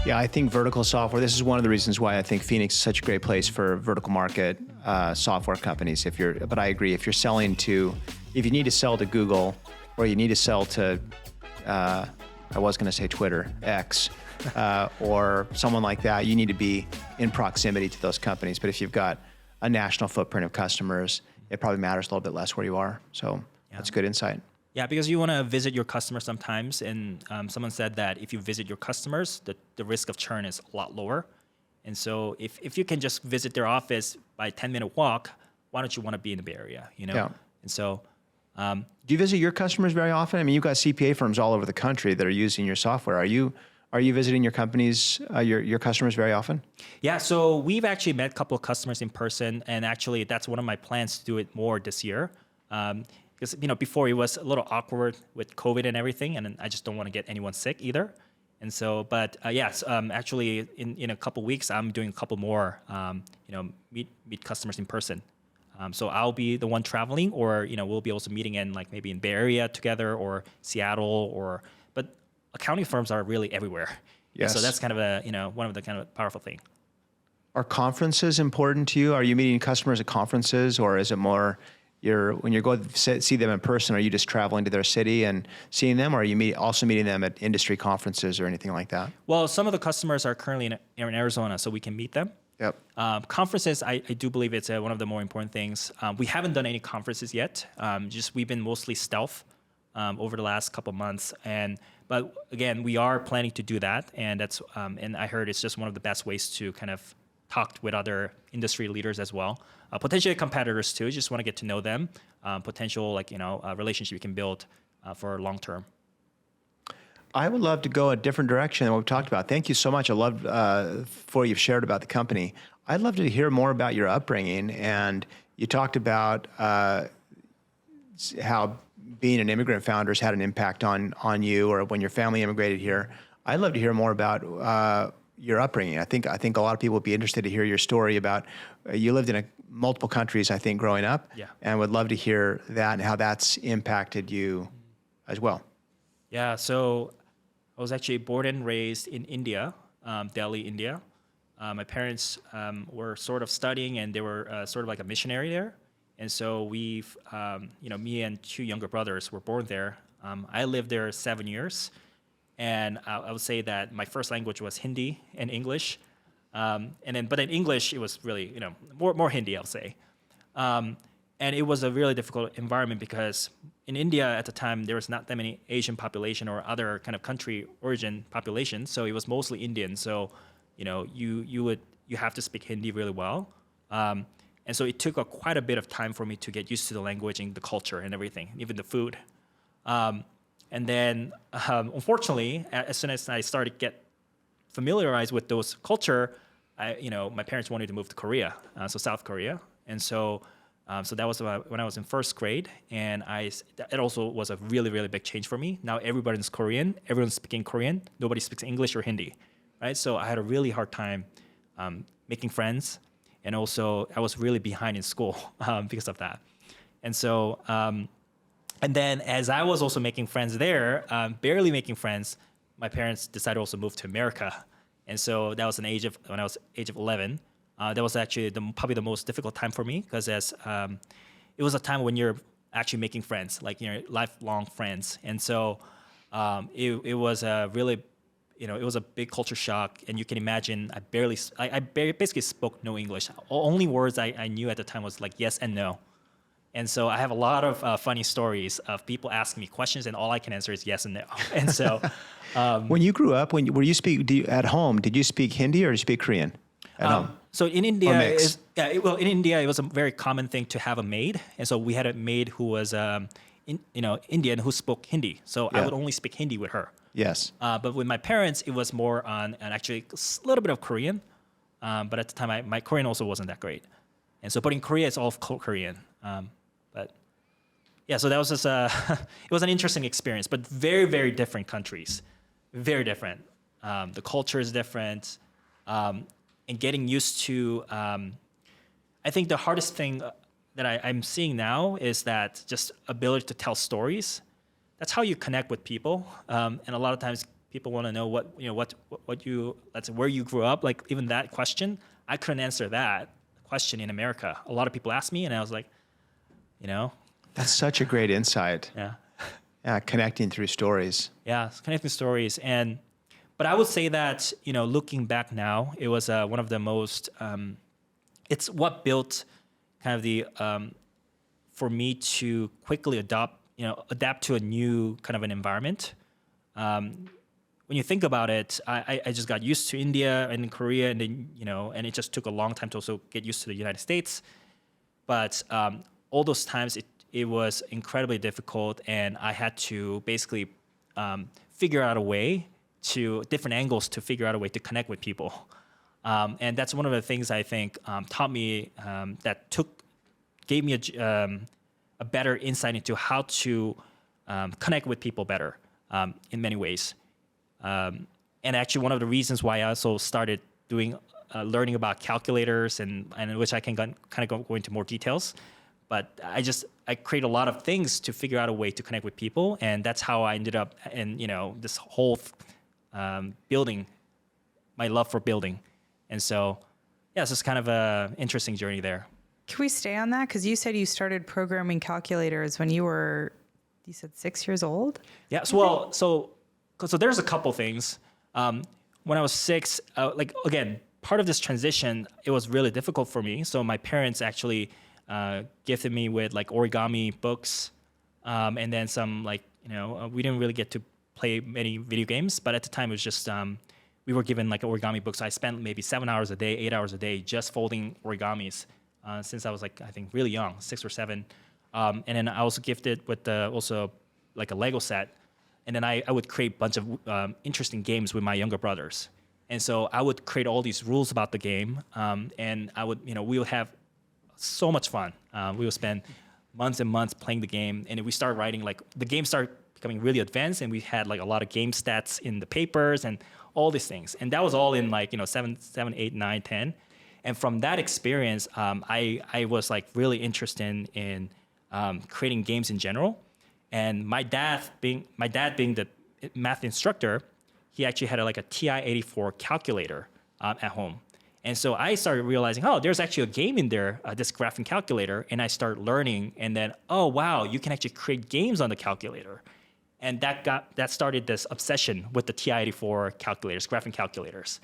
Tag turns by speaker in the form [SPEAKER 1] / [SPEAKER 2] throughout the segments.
[SPEAKER 1] Yeah, I think vertical software, this is one of the reasons why I think Phoenix is such a great place for vertical market software companies. But I agree, if you need to sell to Google, or you need to sell to, I was going to say Twitter, X, or someone like that, you need to be in proximity to those companies. But if you've got a national footprint of customers, it probably matters a little bit less where you are. So that's good insight.
[SPEAKER 2] Yeah, because you want to visit your customers sometimes, and someone said that if you visit your customers, the risk of churn is a lot lower. And so if you can just visit their office by a 10-minute walk, why don't you want to be in the Bay Area, you know?
[SPEAKER 1] Yeah.
[SPEAKER 2] And so...
[SPEAKER 1] do you visit your customers very often? I mean, you've got CPA firms all over the country that are using your software. Are you visiting your companies, your customers very often?
[SPEAKER 2] Yeah, so we've actually met a couple of customers in person, and actually that's one of my plans to do it more this year. Because before it was a little awkward with COVID and everything, and I just don't want to get anyone sick either. And so, but yes, actually in a couple weeks, I'm doing a couple more, meet customers in person. So I'll be the one traveling, or we'll be also meeting in like maybe in Bay Area together, or Seattle, but accounting firms are really everywhere.
[SPEAKER 1] Yes.
[SPEAKER 2] And so that's kind of one of the kind of powerful thing.
[SPEAKER 1] Are conferences important to you? Are you meeting customers at conferences, or is it more when you go see them in person, are you just traveling to their city and seeing them, or are you also meeting them at industry conferences or anything like that?
[SPEAKER 2] Well, some of the customers are currently in Arizona, so we can meet them.
[SPEAKER 1] Yep.
[SPEAKER 2] Conferences, I do believe it's one of the more important things. We haven't done any conferences yet. We've been mostly stealth over the last couple months, but again, we are planning to do that, and that's and I heard it's just one of the best ways to kind of talk with other industry leaders as well, potentially competitors too. Just want to get to know them, potential relationship you can build for long term.
[SPEAKER 1] I would love to go a different direction than what we've talked about. Thank you so much. I love for you've shared about the company. I'd love to hear more about your upbringing. And you talked about how being an immigrant founder has had an impact on you, or when your family immigrated here. I'd love to hear more about your upbringing. I think a lot of people would be interested to hear your story about you lived in multiple countries, I think, growing up.
[SPEAKER 2] Yeah.
[SPEAKER 1] And would love to hear that and how that's impacted you as well.
[SPEAKER 2] Yeah, so I was actually born and raised in India, Delhi, India. My parents were sort of studying, and they were sort of like a missionary there. And so we've, me and two younger brothers were born there. I lived there 7 years. And I would say that my first language was Hindi and English. But in English, it was really, more Hindi, I'll say. And it was a really difficult environment because in India at the time, there was not that many Asian population or other kind of country origin population. So it was mostly Indian. So, you have to speak Hindi really well. And so it took quite a bit of time for me to get used to the language and the culture and everything, even the food. And then, unfortunately, as soon as I started to get familiarized with those culture, my parents wanted to move to Korea, so South Korea. And so that was when I was in first grade, and it also was a really, really big change for me. Now everybody's Korean, everyone's speaking Korean, nobody speaks English or Hindi, right? So I had a really hard time making friends, and also I was really behind in school because of that. And so, and then as I was also making friends there, barely making friends, my parents decided to also move to America. And so that was when I was age of 11. That was actually probably the most difficult time for me, because it was a time when you're actually making friends, like lifelong friends. And so it was a really, it was a big culture shock. And you can imagine I basically spoke no English. Only words I knew at the time was like yes and no. And so I have a lot of funny stories of people asking me questions, and all I can answer is yes and no. And so
[SPEAKER 1] when you grew up, at home, did you speak Hindi or did you speak Korean at home?
[SPEAKER 2] So in India, in India, it was a very common thing to have a maid, and so we had a maid who was, Indian who spoke Hindi. So I would only speak Hindi with her.
[SPEAKER 1] Yes.
[SPEAKER 2] But with my parents, it was more on actually a little bit of Korean. But at the time, my Korean also wasn't that great, and so but in Korea, it's all Korean. But yeah, so that was just it was an interesting experience, but very, very different countries, very different. The culture is different. And getting used to, I think the hardest thing that I'm seeing now is that just ability to tell stories. That's how you connect with people. And a lot of times people want to know where you grew up. Like even that question, I couldn't answer that question in America. A lot of people asked me, and I was like,
[SPEAKER 1] That's such a great insight.
[SPEAKER 2] yeah.
[SPEAKER 1] Yeah, connecting through stories.
[SPEAKER 2] Yeah, connecting stories. But I would say that, looking back now, it was one of the most, it's what built kind of the, for me to quickly adapt to a new kind of an environment. When you think about it, I just got used to India and Korea, and then, and it just took a long time to also get used to the United States. But all those times, it was incredibly difficult, and I had to basically figure out a way different angles to figure out a way to connect with people. And that's one of the things I think taught me gave me a better insight into how to connect with people better in many ways. And actually, one of the reasons why I also started learning about calculators, and which I can kind of go into more details. But I create a lot of things to figure out a way to connect with people, and that's how I ended up in this whole building, my love for building. And so, yeah, it's just kind of a interesting journey there.
[SPEAKER 3] Can we stay on that? Because you said you started programming calculators when you said 6 years old?
[SPEAKER 2] Yeah, so there's a couple things. When I was 6, again, part of this transition, it was really difficult for me. So my parents actually gifted me with like origami books, and then some we didn't really get to play many video games, but at the time it was just we were given like origami books. I spent maybe 7 hours a day, 8 hours a day just folding origamis since I was I think really young, 6 or 7. And then I was gifted with also like a Lego set, and then I would create a bunch of interesting games with my younger brothers. And so I would create all these rules about the game, and I would we would have so much fun. We would spend months and months playing the game, and we started writing the game started becoming really advanced, and we had a lot of game stats in the papers and all these things. And that was all in 7, 8, 9, 10. And from that experience, I was really interested in creating games in general. And my dad being the math instructor, he actually had a TI-84 calculator at home. And so I started realizing, there's actually a game in there, this graphing calculator, and I started learning. And then, wow, you can actually create games on the calculator. And that started this obsession with the TI-84 calculators, graphing calculators.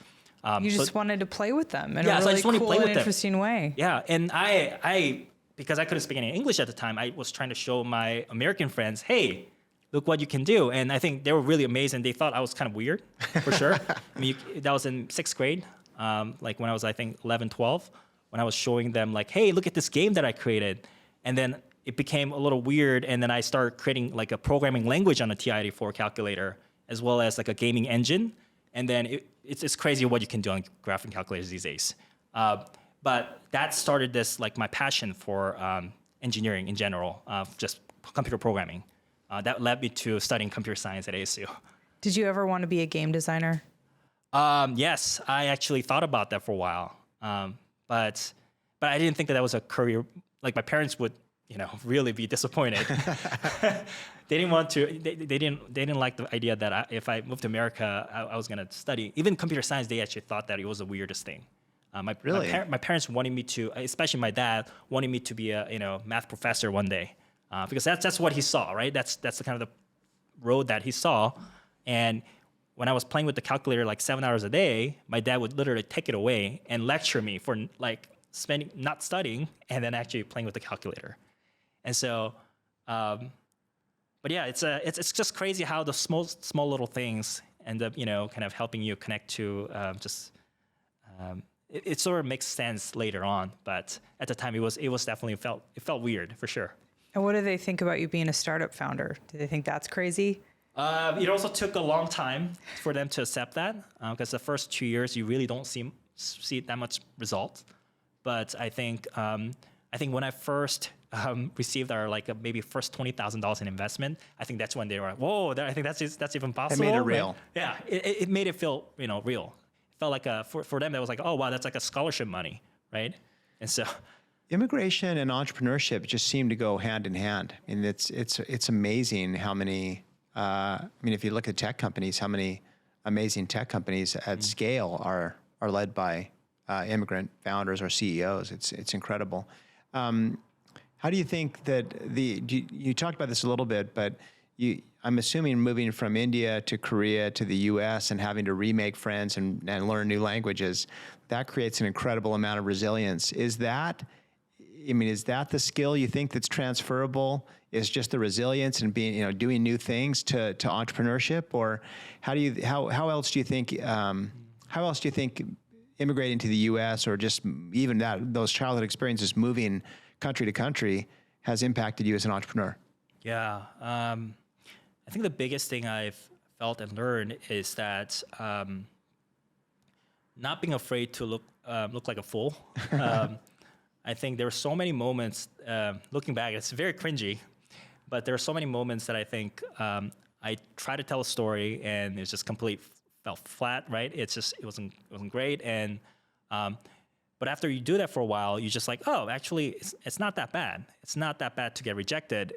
[SPEAKER 3] You just wanted to play with them in
[SPEAKER 2] so
[SPEAKER 3] a
[SPEAKER 2] I
[SPEAKER 3] really
[SPEAKER 2] just wanted to
[SPEAKER 3] cool
[SPEAKER 2] play
[SPEAKER 3] and
[SPEAKER 2] with them.
[SPEAKER 3] interesting way.
[SPEAKER 2] Yeah, and I because I couldn't speak any English at the time, I was trying to show my American friends, hey, look what you can do. And I think they were really amazed, and they thought I was kind of weird, for sure. I mean, that was in 6th grade, when I was, I think, 11, 12, when I was showing them, hey, look at this game that I created. And then it became a little weird, and then I started creating a programming language on a TI-84 calculator, as well as a gaming engine. And then it's crazy what you can do on graphing calculators these days. But that started this my passion for engineering in general, just computer programming. That led me to studying computer science at ASU.
[SPEAKER 3] Did you ever want to be a game designer?
[SPEAKER 2] Yes, I actually thought about that for a while, but I didn't think that was a career. My parents would, really be disappointed. They didn't want to. They didn't like the idea that if I moved to America, I was going to study. Even computer science, they actually thought that it was the weirdest thing. My parents wanted me to, especially my dad, wanted me to be a math professor one day, because that's what he saw, right? That's the kind of the road that he saw. And when I was playing with the calculator 7 hours a day, my dad would literally take it away and lecture me for not studying and then actually playing with the calculator. And so, but yeah, it's just crazy how the small little things end up kind of helping you connect to it sort of makes sense later on, but at the time it was definitely it felt weird for sure.
[SPEAKER 3] And what do they think about you being a startup founder? Do they think that's crazy?
[SPEAKER 2] It also took a long time for them to accept that, because the first 2 years you really don't see that much result. But I think when I first received our maybe first $20,000 in investment, I think that's when they were like, whoa, I think that's even possible.
[SPEAKER 1] It made it real.
[SPEAKER 2] Yeah, it made it feel real. It felt like for them that was oh wow, that's like a scholarship money, right? And so
[SPEAKER 1] immigration and entrepreneurship just seem to go hand in hand. I mean, it's amazing how many. If you look at tech companies, how many amazing tech companies at scale are led by immigrant founders or CEOs. It's incredible. How do you think that you talked about this a little bit, but I'm assuming moving from India to Korea to the US and having to remake friends and learn new languages, that creates an incredible amount of resilience. Is that the skill you think that's transferable? Is just the resilience and being, doing new things to entrepreneurship? Or how else do you think immigrating to the US or just even those childhood experiences moving country to country has impacted you as an entrepreneur?
[SPEAKER 2] Yeah. I think the biggest thing I've felt and learned is that not being afraid to look like a fool. I think there were so many moments, looking back, it's very cringy, but there are so many moments that I think I tried to tell a story and it just fell flat, right? It wasn't great. And but after you do that for a while, you're just like, oh, actually, it's not that bad. It's not that bad to get rejected.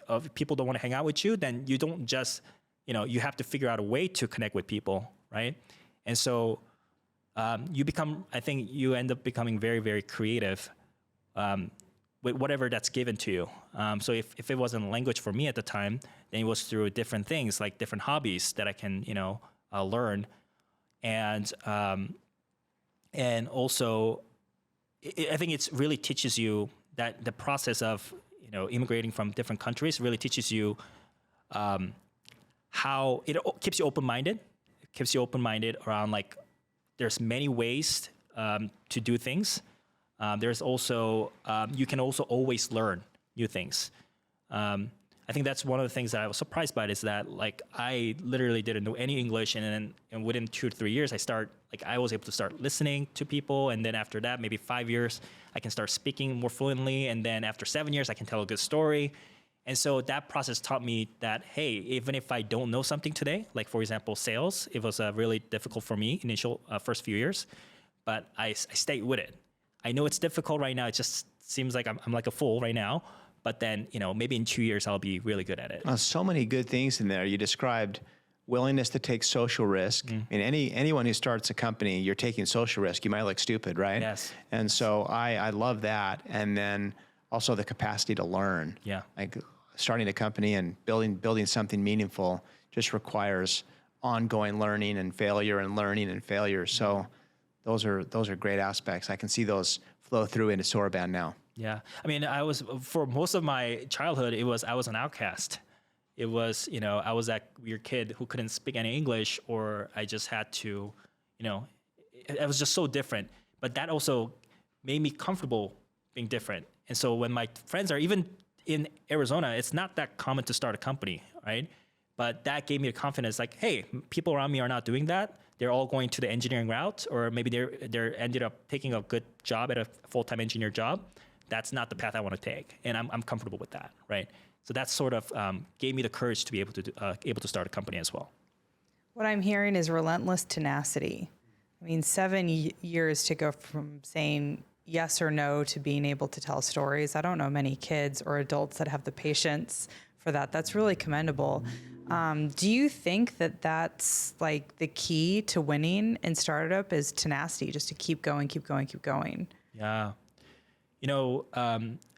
[SPEAKER 2] If people don't want to hang out with you, then you don't just, you have to figure out a way to connect with people, right? And so you end up becoming very, very creative with whatever that's given to you. So if it wasn't a language for me at the time, then it was through different things, like different hobbies that I can, learn. And also, I think it really teaches you that the process of immigrating from different countries really teaches you how it keeps you open-minded. It keeps you open-minded around like there's many ways to do things. There's also you can also always learn new things. I think that's one of the things that I was surprised by is that like I literally didn't know any English, and within 2 to 3 years I was able to start listening to people, and then after that maybe 5 years I can start speaking more fluently, and then after 7 years I can tell a good story. And so that process taught me that hey, even if I don't know something today, like for example sales, it was really difficult for me initial first few years, but I stayed with it. I know it's difficult right now. It just seems like I'm like a fool right now. But then, maybe in 2 years, I'll be really good at it.
[SPEAKER 1] So many good things in there. You described willingness to take social risk. Anyone who starts a company, you're taking social risk. You might look stupid, right?
[SPEAKER 2] Yes.
[SPEAKER 1] And so I love that. And then also the capacity to learn.
[SPEAKER 2] Yeah.
[SPEAKER 1] Like starting a company and building something meaningful just requires ongoing learning and failure and learning and failure. So those are great aspects. I can see those flow through into Soraband now.
[SPEAKER 2] Yeah. I mean, for most of my childhood, I was an outcast. It was, I was that weird kid who couldn't speak any English, or I just had to, it was just so different. But that also made me comfortable being different. And so when my friends are even in Arizona, it's not that common to start a company, right? But that gave me the confidence like, hey, people around me are not doing that. They're all going to the engineering route, or maybe they're ended up taking a good job at a full-time engineer job. That's not the path I want to take, and I'm comfortable with that, right? So that sort of gave me the courage to be able to start a company as well.
[SPEAKER 3] What I'm hearing is relentless tenacity. I mean, 7 years to go from saying yes or no to being able to tell stories. I don't know many kids or adults that have the patience for that. That's really commendable. Do you think that that's like the key to winning in startup is tenacity, just to keep going, keep going, keep going?
[SPEAKER 2] Yeah.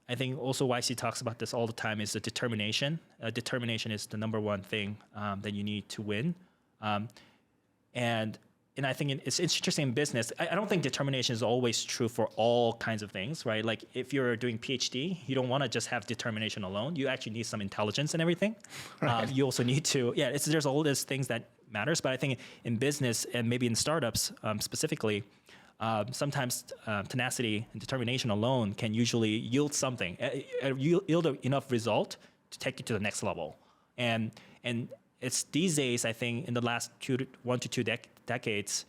[SPEAKER 2] I think also YC talks about this all the time is the determination. Determination is the number one thing that you need to win. And I think it's interesting in business. I don't think determination is always true for all kinds of things, right? Like if you're doing PhD, you don't want to just have determination alone. You actually need some intelligence and everything. Right. You also need to, there's all these things that matters. But I think in business and maybe in startups specifically, sometimes tenacity and determination alone can usually yield something, yield enough result to take you to the next level. And it's these days, I think, in the last 1 to 2 decades,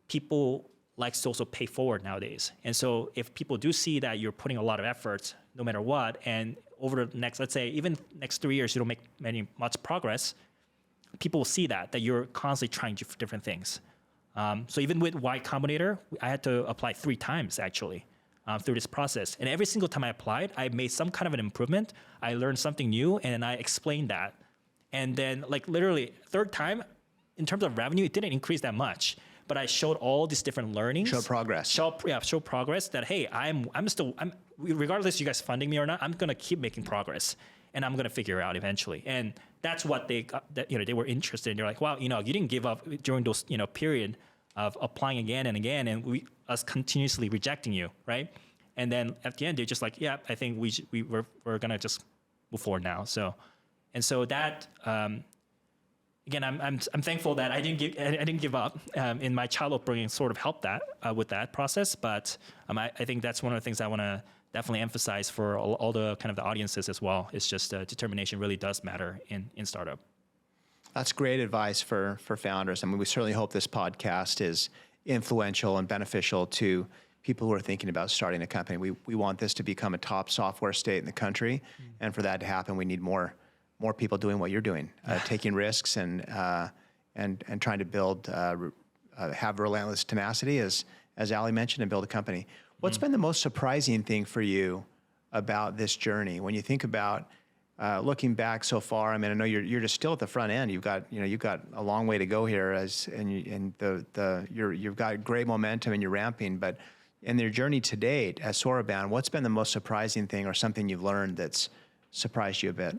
[SPEAKER 2] people like to also pay forward nowadays. And so if people do see that you're putting a lot of efforts, no matter what, and over the next, let's say, even next 3 years, you don't make much progress, people will see that you're constantly trying different things. So even with Y Combinator, I had to apply 3 times actually through this process. And every single time I applied, I made some kind of an improvement. I learned something new, and I explained that. And then like literally 3rd time, in terms of revenue, it didn't increase that much. But I showed all these different learnings.
[SPEAKER 1] Show progress.
[SPEAKER 2] Show progress that, hey, I'm regardless you guys funding me or not, I'm gonna keep making progress, and I'm gonna figure it out eventually. And that's what they were interested in. They're like, wow, you didn't give up during those period of applying again and again, and us continuously rejecting you, right? And then at the end, they're just like, yeah, I think we're gonna just move forward now. So that. Again, I'm thankful that I didn't give up, in my child upbringing sort of helped that with that process. But I think that's one of the things I want to definitely emphasize for all the kind of the audiences as well. It's just determination really does matter in startup.
[SPEAKER 1] That's great advice for founders. I mean, we certainly hope this podcast is influential and beneficial to people who are thinking about starting a company. We want this to become a top software state in the country, and for that to happen, we need more people doing what you're doing, taking risks and trying to build, have relentless tenacity, as Ali mentioned, and build a company. What's been the most surprising thing for you about this journey? When you think about looking back so far, I mean, I know you're just still at the front end. You've got a long way to go here, you've got great momentum and you're ramping. But in your journey to date as Soroban, what's been the most surprising thing or something you've learned that's surprised you a bit?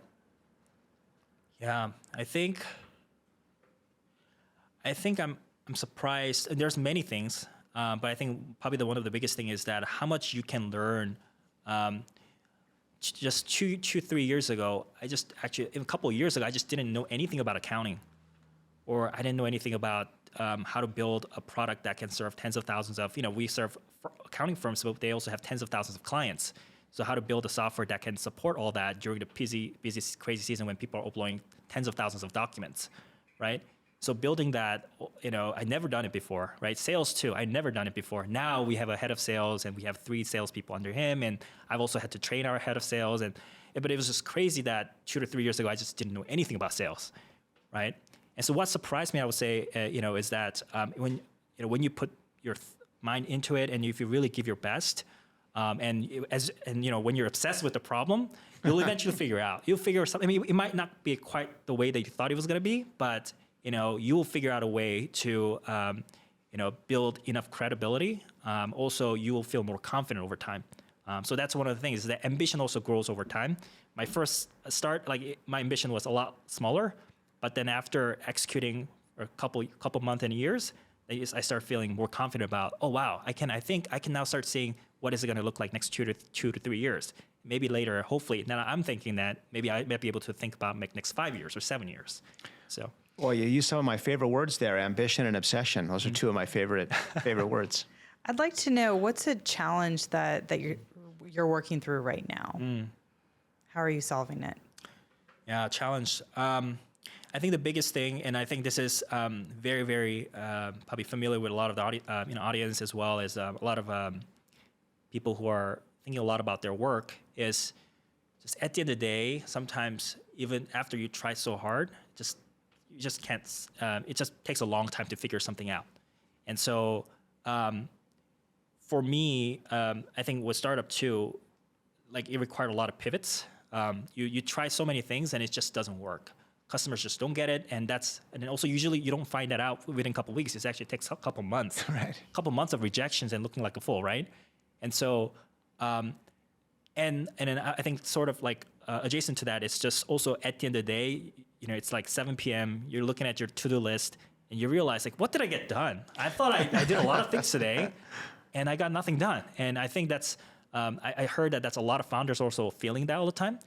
[SPEAKER 2] Yeah, I think I'm surprised. And there's many things, but I think probably one of the biggest thing is that how much you can learn. Just 3 years ago, a couple of years ago, I just didn't know anything about accounting, or I didn't know anything about how to build a product that can serve tens of thousands of. We serve accounting firms, but they also have tens of thousands of clients. So how to build a software that can support all that during the busy, crazy season when people are uploading tens of thousands of documents, right? So building that, I'd never done it before, right? Sales too, I'd never done it before. Now we have a head of sales and we have 3 salespeople under him, and I've also had to train our head of sales. But it was just crazy that 2 to 3 years ago, I just didn't know anything about sales, right? And so what surprised me, I would say, is that when you put your mind into it and if you really give your best, when you're obsessed with the problem, you'll eventually figure out. You'll figure something. I mean, it might not be quite the way that you thought it was going to be, but you will figure out a way to build enough credibility. Also, you will feel more confident over time. So that's one of the things. Is that ambition also grows over time. My first start, my ambition was a lot smaller, but then after executing a couple months and years, I start feeling more confident about, oh wow, I think I can now start seeing what is it going to look like next 2 to 3 years. Maybe later, hopefully. Now I'm thinking that maybe I might be able to think about next 5 years or 7 years. So. Well,
[SPEAKER 1] you used some of my favorite words there, ambition and obsession. Those are 2 of my favorite words.
[SPEAKER 3] I'd like to know, what's a challenge that you're working through right now? How are you solving it?
[SPEAKER 2] Yeah, challenge. I think the biggest thing, and I think this is very, very probably familiar with a lot of the audience, as well as a lot of people who are thinking a lot about their work, is just at the end of the day, sometimes even after you try so hard, you just can't. It just takes a long time to figure something out. And so for me, I think with startup too, it required a lot of pivots. You try so many things and it just doesn't work. Customers just don't get it, and then also usually you don't find that out within a couple of weeks. It actually takes a couple months,
[SPEAKER 1] right?
[SPEAKER 2] A couple months of rejections and looking like a fool, right? And so, and then I think sort of adjacent to that, it's just also at the end of the day, it's like 7 p.m. You're looking at your to-do list and you realize what did I get done? I thought I did a lot of things today, and I got nothing done. And I think that's I heard that's a lot of founders also feeling that all the time,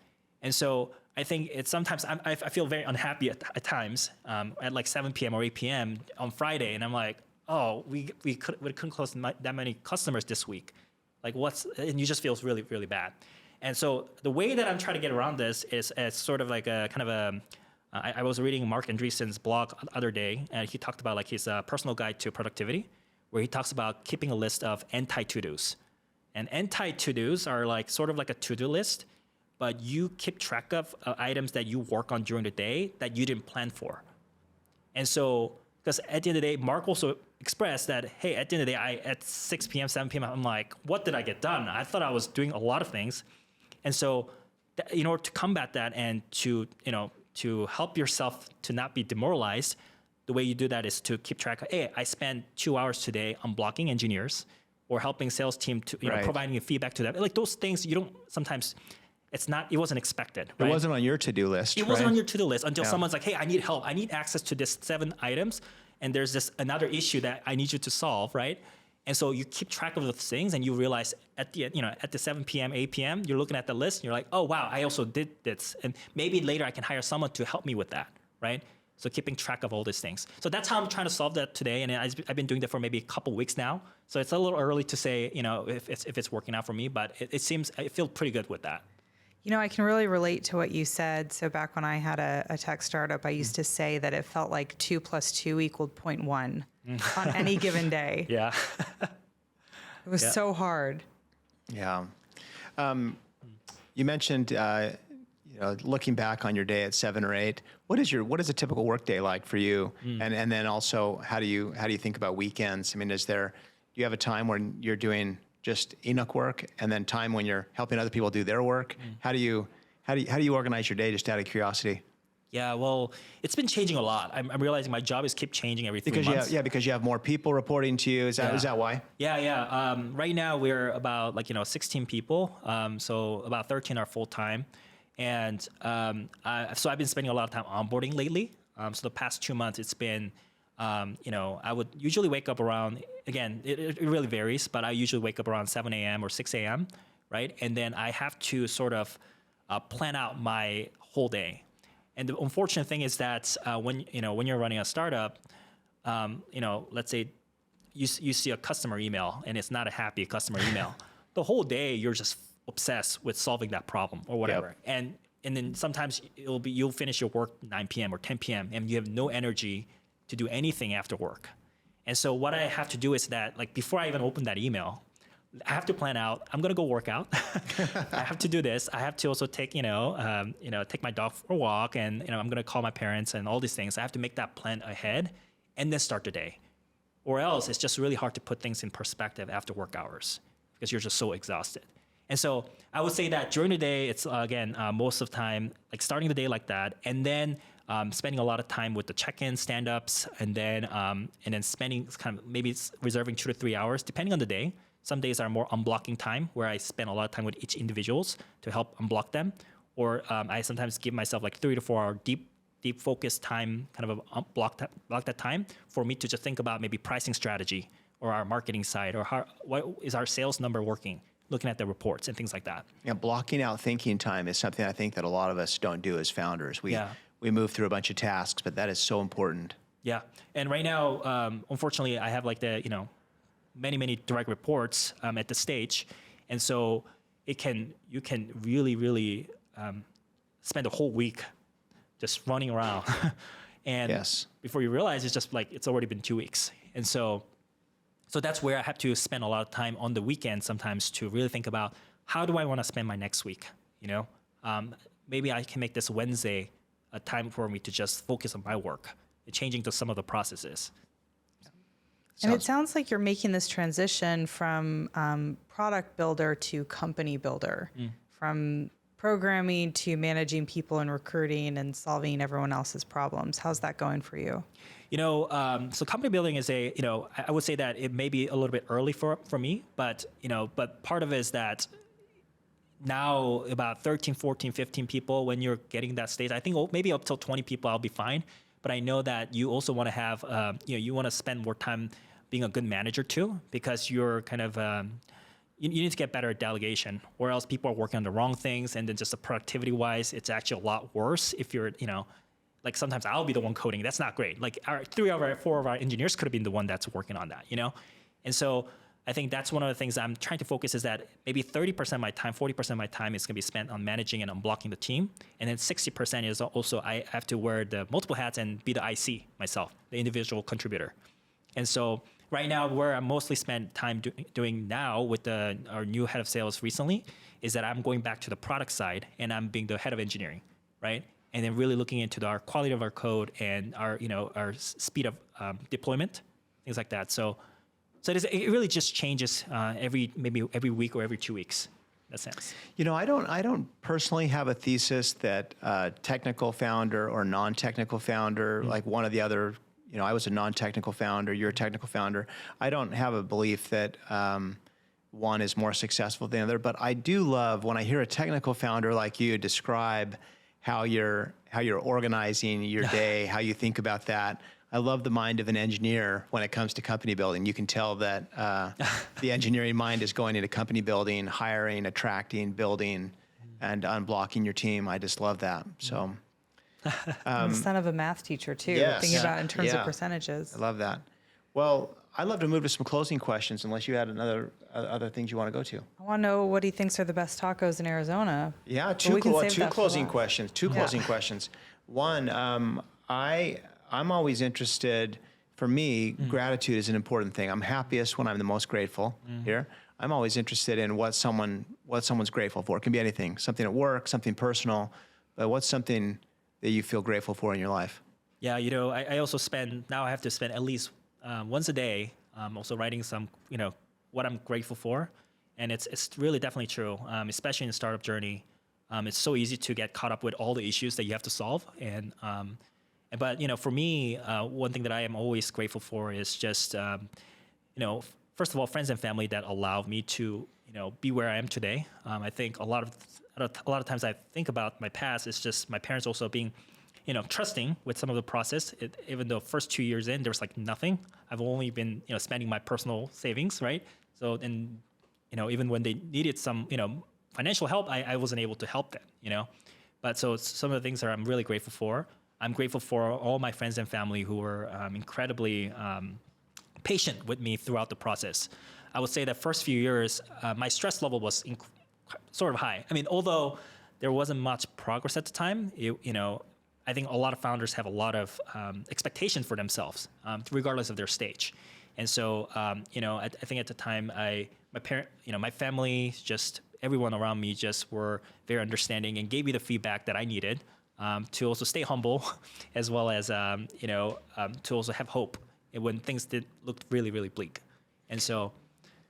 [SPEAKER 2] and so. I think it's sometimes I feel very unhappy at times at 7 p.m. or 8 p.m. on Friday, and I'm like, oh, we couldn't close that many customers this week. And you just feels really, really bad. And so the way that I'm trying to get around this is as sort of like a kind of I was reading Mark Andreessen's blog the other day, and he talked about his personal guide to productivity, where he talks about keeping a list of anti-to-dos. And anti-to-dos are sort of like a to-do list, but you keep track of items that you work on during the day that you didn't plan for. And so, because at the end of the day, Mark also expressed that, hey, at the end of the day, at 6 p.m., 7 p.m., I'm like, what did I get done? I thought I was doing a lot of things. And so, in order to combat that and to help yourself to not be demoralized, the way you do that is to keep track of, hey, I spent 2 hours today on blocking engineers or helping sales team to,
[SPEAKER 1] Right.
[SPEAKER 2] providing feedback to them. Like those things you don't sometimes, it wasn't expected.
[SPEAKER 1] It
[SPEAKER 2] right?
[SPEAKER 1] wasn't on your to-do list.
[SPEAKER 2] It wasn't
[SPEAKER 1] right?
[SPEAKER 2] on your to-do list until
[SPEAKER 1] Yeah.
[SPEAKER 2] someone's like, hey, I need help. I need access to this 7 items. And there's this another issue that I need you to solve, right? And so you keep track of those things and you realize at the, at the 7 p.m., 8 p.m., you're looking at the list and you're like, oh, wow, I also did this. And maybe later I can hire someone to help me with that, right? So keeping track of all these things. So that's how I'm trying to solve that today. And I've been doing that for maybe a couple weeks now. So it's a little early to say, if it's working out for me, but it seems, I feel pretty good with that.
[SPEAKER 3] I can really relate to what you said. So back when I had a tech startup, I used to say that it felt like 2 + 2 = 0.1 on any given day.
[SPEAKER 2] Yeah.
[SPEAKER 3] It was so hard.
[SPEAKER 1] Yeah. You mentioned, looking back on your day at 7 or 8, what is a typical work day like for you? And then also, how do you think about weekends? I mean, do you have a time when you're doing just Enoch work and then time when you're helping other people do their work? How do you organize your day, just out of curiosity?
[SPEAKER 2] Yeah, well, it's been changing a lot. I'm realizing my job is keep changing every 3 months.
[SPEAKER 1] Because you have more people reporting to you. Is that why?
[SPEAKER 2] Yeah. Right now we're about 16 people. So about 13 are full time, and so I've been spending a lot of time onboarding lately. So the past 2 months, it's been, I would usually wake up around, again, it really varies, but I usually wake up around 7 a.m. or 6 a.m. Right, and then I have to sort of plan out my whole day. And the unfortunate thing is that when you're running a startup, let's say you see a customer email and it's not a happy customer email, the whole day you're just obsessed with solving that problem or whatever.
[SPEAKER 1] Yep.
[SPEAKER 2] And then sometimes you'll finish your work 9 p.m. or 10 p.m. and you have no energy to do anything after work. And so what I have to do is that, like, before I even open that email, I have to plan out, I'm going to go work out. I have to do this. I have to also take, take my dog for a walk, and, I'm going to call my parents and all these things. I have to make that plan ahead and then start the day. Or else it's just really hard to put things in perspective after work hours because you're just so exhausted. And so I would say that during the day, it's, again, most of the time, like starting the day like that, and then spending a lot of time with the check-in, stand-ups, and then spending kind of maybe reserving 2 to 3 hours, depending on the day. Some days are more unblocking time, where I spend a lot of time with each individuals to help unblock them. Or I sometimes give myself like 3 to 4 hour deep focus time, kind of block that time for me to just think about maybe pricing strategy or our marketing side, or what is our sales number working, looking at the reports and things like that.
[SPEAKER 1] Yeah, blocking out thinking time is something I think that a lot of us don't do as founders. We move through a bunch of tasks, but that is so important.
[SPEAKER 2] Yeah, and right now, unfortunately, I have like many direct reports at the stage, and so you can really spend a whole week just running around, and
[SPEAKER 1] Yes.
[SPEAKER 2] before you realize it's just like it's already been 2 weeks, and so that's where I have to spend a lot of time on the weekend sometimes to really think about how do I want to spend my next week. Maybe I can make this Wednesday a time for me to just focus on my work, changing to some of the processes.
[SPEAKER 3] And it sounds like you're making this transition from product builder to company builder, from programming to managing people and recruiting and solving everyone else's problems. How's that going for you?
[SPEAKER 2] So company building is I would say that it may be a little bit early for me, but part of it is that now about 13, 14, 15 people, when you're getting that stage, I think maybe up till 20 people, I'll be fine. But I know that you also want to have, you want to spend more time being a good manager too, because you're kind of, you need to get better at delegation, or else people are working on the wrong things. And then just the productivity wise, it's actually a lot worse if you're, like sometimes I'll be the one coding. That's not great. Like 4 of our engineers could have been the one that's working on that, And so I think that's one of the things I'm trying to focus is that maybe 30% of my time, 40% of my time is going to be spent on managing and unblocking the team. And then 60% is also I have to wear the multiple hats and be the IC myself, the individual contributor. And so right now, where I mostly spend time doing now with our new head of sales recently is that I'm going back to the product side and I'm being the head of engineering, right? And then really looking into our quality of our code and our speed of deployment, things like that. So it really just changes every week or every 2 weeks, in that sense.
[SPEAKER 1] I don't personally have a thesis that technical founder or non-technical founder, like one or the other, I was a non-technical founder, you're a technical founder. I don't have a belief that one is more successful than the other, but I do love when I hear a technical founder like you describe how you're organizing your day, how you think about that. I love the mind of an engineer when it comes to company building. You can tell that the engineering mind is going into company building, hiring, attracting, building, and unblocking your team. I just love that. So,
[SPEAKER 3] I'm the son of a math teacher too,
[SPEAKER 1] yes.
[SPEAKER 3] thinking about in terms of percentages.
[SPEAKER 1] I love that. Well, I'd love to move to some closing questions, unless you had other things you want to go to.
[SPEAKER 3] I want to know what he thinks are the best tacos in Arizona.
[SPEAKER 1] Yeah,
[SPEAKER 3] Two
[SPEAKER 1] closing questions. Two closing questions. One, I'm always interested. For me, gratitude is an important thing. I'm happiest when I'm the most grateful here. I'm always interested in what someone's grateful for. It can be anything, something at work, something personal, but what's something that you feel grateful for in your life?
[SPEAKER 2] Yeah, I also I have to spend at least once a day also writing some, what I'm grateful for. And it's really definitely true, especially in the startup journey. It's so easy to get caught up with all the issues that you have to solve. But for me, one thing that I am always grateful for is just, first of all, friends and family that allow me to, be where I am today. I think a lot of times I think about my past, it's just my parents also being, trusting with some of the process. Even though first 2 years in, there was like nothing. I've only been, spending my personal savings, right? So, and, even when they needed some, financial help, I wasn't able to help them, But so it's some of the things that I'm really grateful for. I'm grateful for all my friends and family who were incredibly patient with me throughout the process. I would say that first few years, my stress level was sort of high. I mean, although there wasn't much progress at the time, I think a lot of founders have a lot of expectations for themselves, regardless of their stage. And so, I think at the time, my family, just everyone around me just were very understanding and gave me the feedback that I needed to also stay humble, as well as, to also have hope when things looked really, really bleak. And so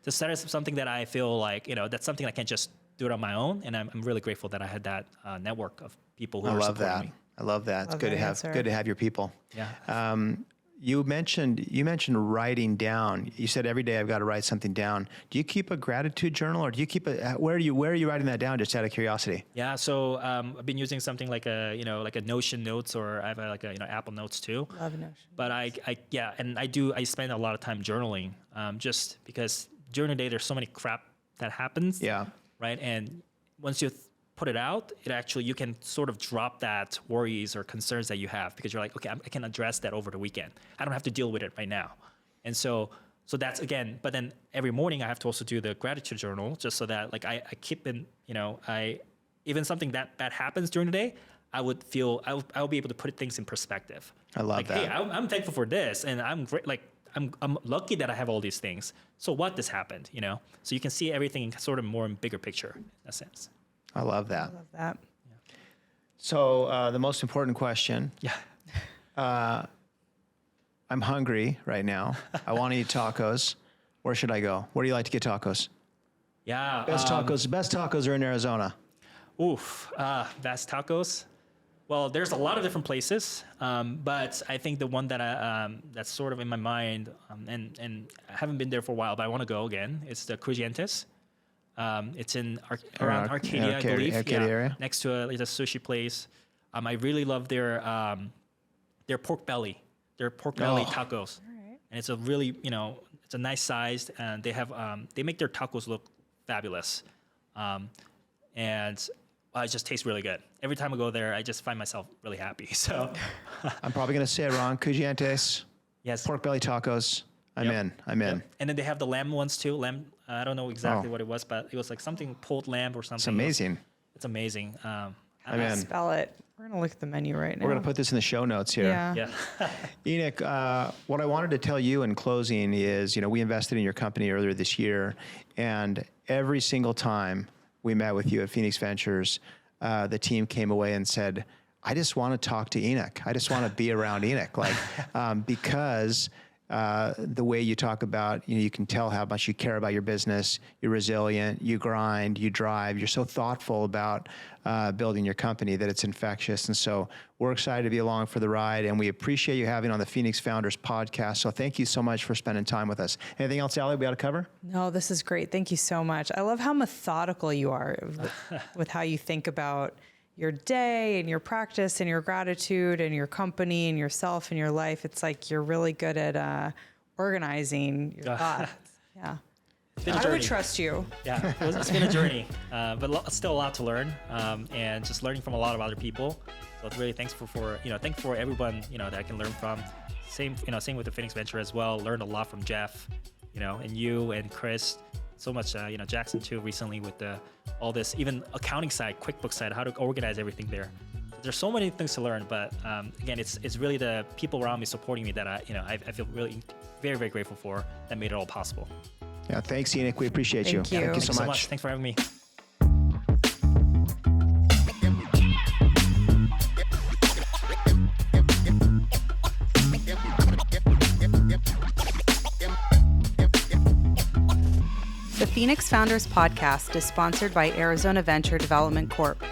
[SPEAKER 2] that is something that I feel like, that's something I can't just do it on my own. And I'm really grateful that I had that network of people who were supporting me.
[SPEAKER 1] I love that. It's good to have your people.
[SPEAKER 2] Yeah.
[SPEAKER 1] You mentioned writing down. You said every day I've got to write something down. Do you keep a gratitude journal, or do you keep where are you writing that down? Just out of curiosity.
[SPEAKER 2] Yeah. So I've been using something like a Notion Notes, or I have Apple Notes too.
[SPEAKER 3] Love Notion.
[SPEAKER 2] But I spend a lot of time journaling, just because during the day there's so many crap that happens.
[SPEAKER 1] Yeah.
[SPEAKER 2] Right. And once you put it out, you can sort of drop that worries or concerns that you have, because you're like, okay, I can address that over the weekend. I don't have to deal with it right now. And so that's again, but then every morning I have to also do the gratitude journal, just so that like I keep in, even something that bad happens during the day, I'll be able to put things in perspective.
[SPEAKER 1] I love that.
[SPEAKER 2] Hey, I'm thankful for this, and I'm great. Like I'm lucky that I have all these things. So what this happened, so you can see everything sort of more in bigger picture in a sense.
[SPEAKER 1] I love that.
[SPEAKER 3] I love that.
[SPEAKER 1] So the most important question.
[SPEAKER 2] Yeah.
[SPEAKER 1] I'm hungry right now. I want to eat tacos. Where should I go? Where do you like to get tacos?
[SPEAKER 2] Yeah.
[SPEAKER 1] Best tacos are in Arizona.
[SPEAKER 2] Best tacos. Well, there's a lot of different places, but I think the one that that's sort of in my mind, and I haven't been there for a while, but I want to go again. It's the Crujientes. It's in around Arcadia, I believe.
[SPEAKER 1] Arcadia area.
[SPEAKER 2] Next to a sushi place. I really love their pork belly. Their pork belly tacos.
[SPEAKER 3] All right.
[SPEAKER 2] And it's a really, it's a nice size, and they have they make their tacos look fabulous, and it just tastes really good. Every time I go there, I just find myself really happy. So
[SPEAKER 1] I'm probably gonna say it wrong. Crujientes.
[SPEAKER 2] Yes.
[SPEAKER 1] Pork belly tacos. I'm in. Yep.
[SPEAKER 2] And then they have the lamb ones too. Lamb. I don't know exactly what it was, but it was like something pulled lamb or something.
[SPEAKER 1] It's amazing.
[SPEAKER 2] It's amazing.
[SPEAKER 1] I'm in.
[SPEAKER 3] Spell it. We're going to look at the menu right now.
[SPEAKER 1] We're going to put this in the show notes here.
[SPEAKER 3] Yeah.
[SPEAKER 2] Yeah.
[SPEAKER 1] Enoch, what I wanted to tell you in closing is, we invested in your company earlier this year, and every single time we met with you at Phoenix Ventures, the team came away and said, I just want to talk to Enoch. I just want to be around Enoch, because the way you talk about, you can tell how much you care about your business. You're resilient, you grind, you drive. You're so thoughtful about building your company that it's infectious. And so we're excited to be along for the ride, and we appreciate you having on the Phoenix Founders podcast. So thank you so much for spending time with us. Anything else, Allie, we ought to cover?
[SPEAKER 3] No, this is great. Thank you so much. I love how methodical you are with how you think about your day and your practice and your gratitude and your company and yourself and your life. It's like you're really good at organizing your thoughts. Yeah.
[SPEAKER 2] It's been a
[SPEAKER 3] I
[SPEAKER 2] journey.
[SPEAKER 3] would trust you.
[SPEAKER 2] Yeah, it's been a journey, but still a lot to learn, and just learning from a lot of other people. So it's really thankful for everyone that I can learn from. Same with the Phoenix Venture as well. Learned a lot from Jeff, and you and Chris. So much, Jackson too recently with all this, even accounting side, QuickBooks side, how to organize everything there. There's so many things to learn, but again, it's really the people around me supporting me that I feel really very, very grateful for, that made it all possible.
[SPEAKER 1] Yeah, thanks, Enoch. We appreciate you.
[SPEAKER 3] Thank you.
[SPEAKER 1] Thank you
[SPEAKER 2] Thanks
[SPEAKER 1] so much.
[SPEAKER 2] Thanks for having me.
[SPEAKER 3] The Phoenix Founders Podcast is sponsored by Arizona Venture Development Corp.